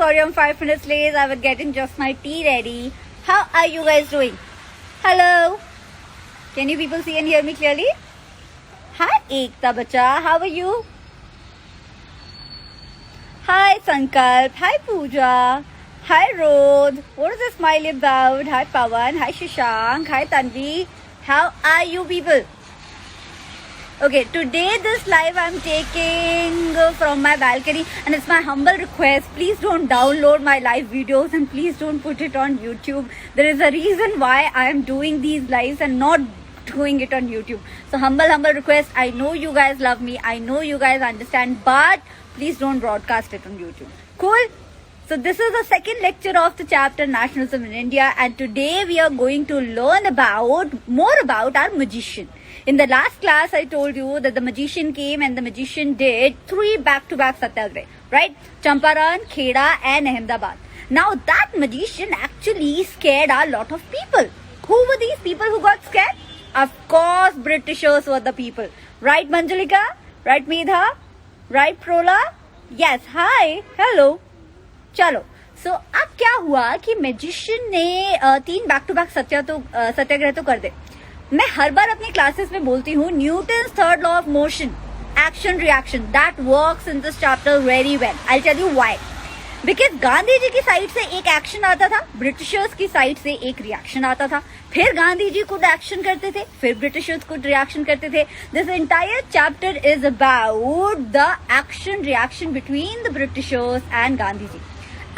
sorry I'm 5 minutes late. I was getting just my tea ready. How are you guys doing? Hello? Can you people see and hear me clearly? Hi Ekta Bacha, how are you? Hi Sankalp, hi Pooja, hi Rodh. What is the smiley about? Hi Pawan, hi Shashank, hi Tanvi. How are you people? Okay, today this live I'm taking from my balcony and it's my humble request, please don't download my live videos and please don't put it on YouTube. There is a reason why I am doing these lives and not doing it on YouTube. So humble request, I know you guys love me, I know you guys understand, but please don't broadcast it on YouTube. Cool? So this is the second lecture of the chapter Nationalism in India, and today we are going to learn more about our magician. In the last class I told you that the magician came and the magician did 3 back-to-back satyagrah, right? Champaran, Kheda and Ahmedabad. Now that magician actually scared a lot of people. Who were these people who got scared? Of course Britishers were the people. Right Manjalika? Right Medha? Right Prola? Yes, hi, hello. चलो सो अब क्या हुआ कि magician ने 3 back to back सत्याग्रह तो कर दे. मैं हर बार अपनी क्लासेस में बोलती हूँ Newton's third law of motion, action reaction, that works in this chapter very well. I tell you why. Because Gandhi ji की साइड से एक एक्शन आता था, ब्रिटिशर्स की साइड से एक रिएक्शन आता था. फिर गांधी जी खुद एक्शन करते थे, फिर ब्रिटिशर्स खुद रिएक्शन करते थे. This entire chapter is about the action reaction between the Britishers and Gandhi ji.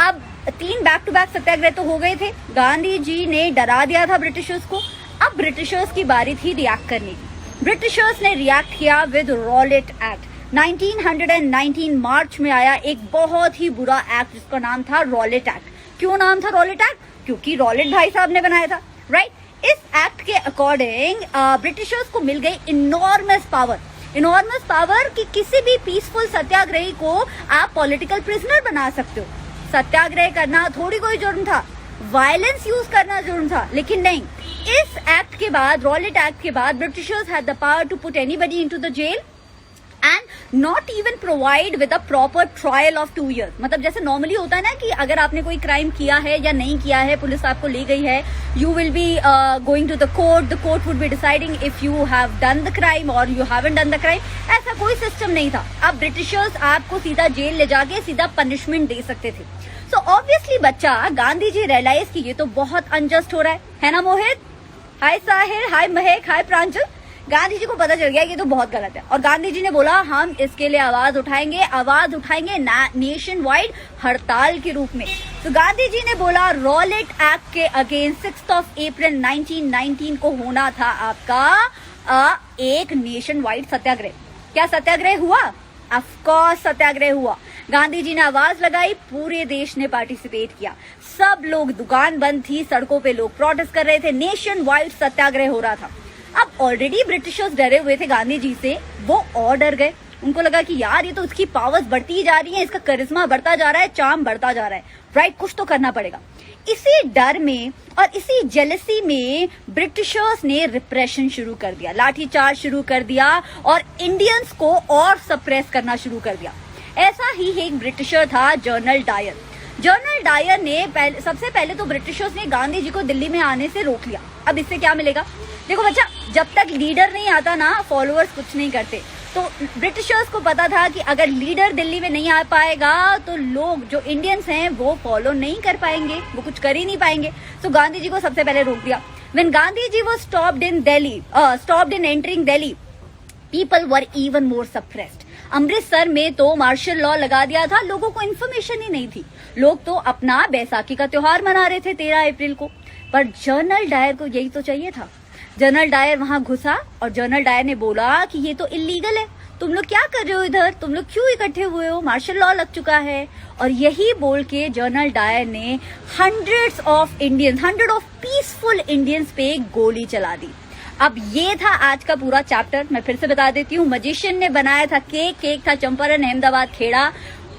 अब 3 बैक टू बैक सत्याग्रह तो हो गए थे, गांधी जी ने डरा दिया था ब्रिटिशर्स को. अब ब्रिटिशर्स की बारी थी रिएक्ट करने की. ब्रिटिशर्स ने रिएक्ट किया विद रॉलेट एक्ट. 1919 मार्च में आया एक बहुत ही बुरा एक्ट जिसका नाम था रॉलेट एक्ट. क्यों नाम था रॉलेट एक्ट? क्योंकि रॉलेट भाई साहब ने बनाया था, राइट? इस एक्ट के अकॉर्डिंग ब्रिटिशर्स को मिल गई इनॉर्मस पावर कि किसी भी पीसफुल सत्याग्रही को आप पॉलिटिकल प्रिजनर बना सकते हो. सत्याग्रह करना थोड़ी कोई जुर्म था, वायलेंस यूज करना जुर्म था, लेकिन नहीं. इस एक्ट के बाद, रॉलेट एक्ट के बाद, Britishers had the power to put anybody into the jail and not even provide with a proper trial of 2 years. मतलब जैसे नॉर्मली होता है ना कि अगर आपने कोई क्राइम किया है या नहीं किया है, पुलिस आपको ले गई है, you will be going to the court would be deciding if you have done the crime और you haven't done the crime. ऐसा कोई सिस्टम नहीं था. अब ब्रिटिशर्स आपको सीधा जेल ले जाके सीधा पनिशमेंट दे सकते थे. सो ऑब्वियसली बच्चा गांधी जी रियलाइज की ये तो बहुत अनजस्ट हो रहा है ना मोहित? हाय साहिर, हाय महक, हाय प्रांजल. गांधी जी को पता चल गया कि ये तो बहुत गलत है और गांधी जी ने बोला हम इसके लिए आवाज उठाएंगे नेशन वाइड हड़ताल के रूप में. तो गांधी जी ने बोला रॉलेट एक्ट के अगेंस्ट 6 अप्रैल 1919 को होना था आपका एक नेशन वाइड सत्याग्रह. क्या सत्याग्रह हुआ? ऑफ कोर्स सत्याग्रह हुआ. गांधी जी ने आवाज लगाई, पूरे देश ने पार्टिसिपेट किया. सब लोग, दुकान बंद थी, सड़कों पे लोग प्रोटेस्ट कर रहे थे, नेशन वाइड सत्याग्रह हो रहा था. अब ऑलरेडी ब्रिटिशर्स डरे हुए थे गांधी जी से, वो और डर गए. उनको लगा कि यार ये तो उसकी पावर्स बढ़ती जा रही है, इसका करिश्मा बढ़ता जा रहा है, चार्म बढ़ता जा रहा है, राइट? कुछ तो करना पड़ेगा. इसी डर में और इसी जेलसी में ब्रिटिशर्स ने रिप्रेशन शुरू कर दिया, लाठीचार्ज शुरू कर दिया और इंडियंस को और सप्रेस करना शुरू कर दिया. ऐसा ही एक ब्रिटिशर था जनरल डायर. जनरल डायर ने सबसे पहले तो ब्रिटिशर्स ने गांधी जी को दिल्ली में आने से रोक लिया. अब इससे क्या मिलेगा? देखो बच्चा, जब तक लीडर नहीं आता ना, फॉलोअर्स कुछ नहीं करते. तो ब्रिटिशर्स को पता था कि अगर लीडर दिल्ली में नहीं आ पाएगा तो लोग जो इंडियंस हैं वो फॉलो नहीं कर पाएंगे, वो कुछ कर ही नहीं पाएंगे. तो गांधी जी को सबसे पहले रोक दिया. When Gandhi ji was stopped in entering Delhi, people were even more suppressed. Amritsar में तो मार्शल लॉ लगा दिया था, लोगों को इन्फॉर्मेशन ही नहीं थी. लोग तो अपना बैसाखी का त्योहार मना रहे थे 13 अप्रैल को. पर जनरल डायर को यही तो चाहिए था. जनरल डायर वहां घुसा और जनरल डायर ने बोला कि ये तो इलीगल है, तुम लोग क्या कर रहे हो इधर, तुम लोग क्यों इकट्ठे हुए हो, मार्शल लॉ लग चुका है. और यही बोल के जनरल डायर ने हंड्रेड ऑफ पीसफुल इंडियंस पे गोली चला दी. अब ये था आज का पूरा चैप्टर. मैं फिर से बता देती हूँ. मजिशियन ने बनाया था केक था चंपारण, अहमदाबाद, खेड़ा.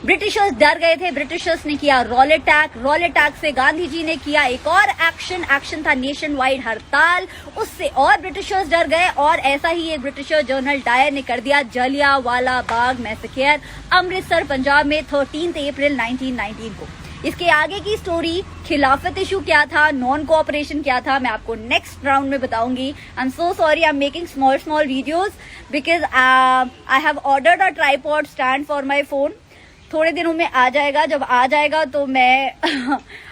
ब्रिटिशर्स डर गए थे, ब्रिटिशर्स ने किया रॉलेट एक्ट से गांधी जी ने किया एक और एक्शन था नेशन वाइड हड़ताल, उससे और ब्रिटिशर्स डर गए. और ऐसा ही एक ब्रिटिशर जनरल डायर ने कर दिया जलियांवाला बाग मैसेकर, अमृतसर पंजाब में 13 अप्रैल 1919 को. इसके आगे की स्टोरी, खिलाफत इशू क्या था, नॉन कोऑपरेशन क्या था, मैं आपको नेक्स्ट राउंड में बताऊंगी. I am so sorry, I am making small videos because I have ordered a tripod stand for my phone. थोड़े दिनों में आ जाएगा. जब आ जाएगा तो मैं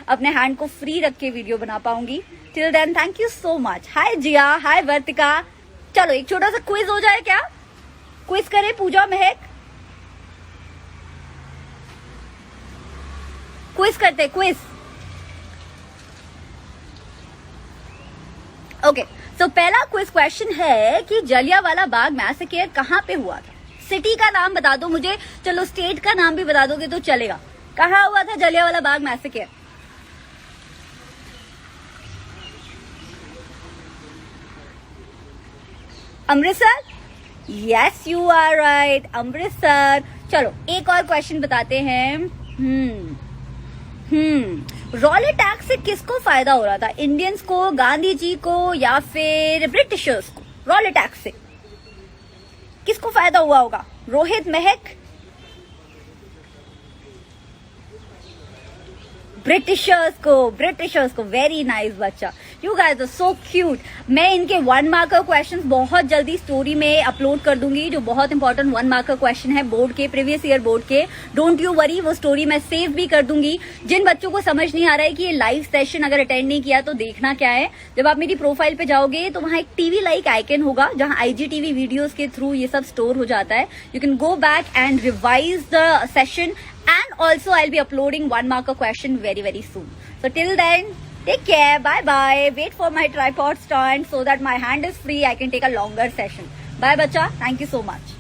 अपने हैंड को फ्री रख के वीडियो बना पाऊंगी. Till then thank you so much. Hi Jiya, hi Vartika. चलो एक छोटा सा क्विज हो जाए क्या? क्विज करे पूजा, महक, क्विज करते, क्विज. ओके, सो पहला क्विज क्वेश्चन है कि जलियांवाला बाग मैसेकर कहां पे हुआ था? सिटी का नाम बता दो मुझे. चलो स्टेट का नाम भी बता दोगे तो चलेगा. कहां हुआ था Jallianwala Bagh massacre? Amritsar. Yes you are right, Amritsar. चलो एक और क्वेश्चन बताते हैं. रॉलेट टैक्स से किसको फायदा हो रहा था? इंडियंस को, गांधी जी को, या फिर ब्रिटिशर्स को? रॉलेट टैक्स से किसको फायदा हुआ होगा? रोहित, महक. ब्रिटिशर्स को. वेरी नाइस बच्चा. You guys are so cute. मैं इनके 1 मार्कर क्वेश्चंस बहुत जल्दी स्टोरी में अपलोड कर दूंगी, जो बहुत इंपॉर्टेंट 1 मार्कर क्वेश्चन है बोर्ड के, प्रीवियस ईयर बोर्ड के. डोंट यू वरी, वो स्टोरी मैं सेव भी कर दूंगी. जिन बच्चों को समझ नहीं आ रहा है कि ये लाइव सेशन अगर अटेंड नहीं किया तो देखना क्या है, जब आप मेरी प्रोफाइल पे जाओगे तो वहां एक टीवी लाइक आइकन होगा जहां IGTV वीडियोज के थ्रू ये सब स्टोर हो जाता है. You can go back and revise the session. And also I'll be uploading 1 marker question very soon. So till then, take care. Bye. Wait for my tripod stand so that my hand is free. I can take a longer session. Bye, bacha. Thank you so much.